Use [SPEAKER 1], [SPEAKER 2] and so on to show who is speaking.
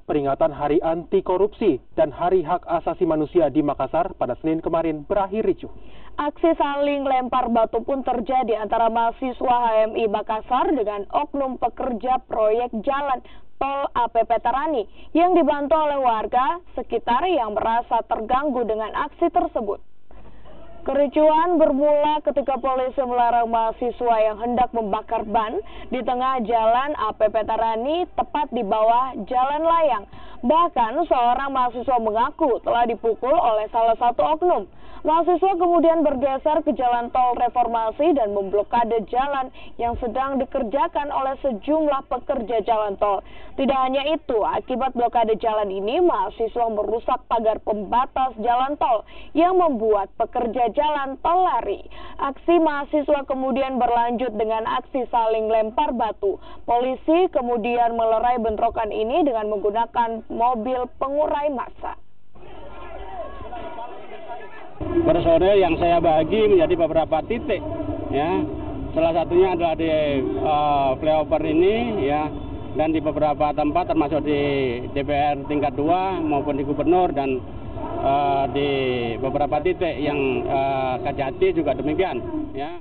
[SPEAKER 1] Peringatan Hari Anti Korupsi dan Hari Hak Asasi Manusia di Makassar pada Senin kemarin berakhir ricuh.
[SPEAKER 2] Aksi saling lempar batu pun terjadi antara mahasiswa HMI Makassar dengan oknum pekerja proyek jalan tol APP Tarani yang dibantu oleh warga sekitar yang merasa terganggu dengan aksi tersebut. Kericuhan bermula ketika polisi melarang mahasiswa yang hendak membakar ban di tengah jalan APP Tarani tepat di bawah jalan layang. Bahkan seorang mahasiswa mengaku telah dipukul oleh salah satu oknum. Mahasiswa kemudian bergeser ke jalan tol Reformasi dan memblokade jalan yang sedang dikerjakan oleh sejumlah pekerja jalan tol. Tidak hanya itu, akibat blokade jalan ini, mahasiswa merusak pagar pembatas jalan tol yang membuat pekerja jalan tol lari. Aksi mahasiswa kemudian berlanjut dengan aksi saling lempar batu. Polisi kemudian melerai bentrokan ini dengan menggunakan mobil pengurai massa.
[SPEAKER 3] Personel yang saya bagi menjadi beberapa titik, ya. Salah satunya adalah di flyover ini, ya, dan di beberapa tempat termasuk di DPR tingkat 2 maupun di gubernur dan di beberapa titik yang Kajati juga demikian, ya.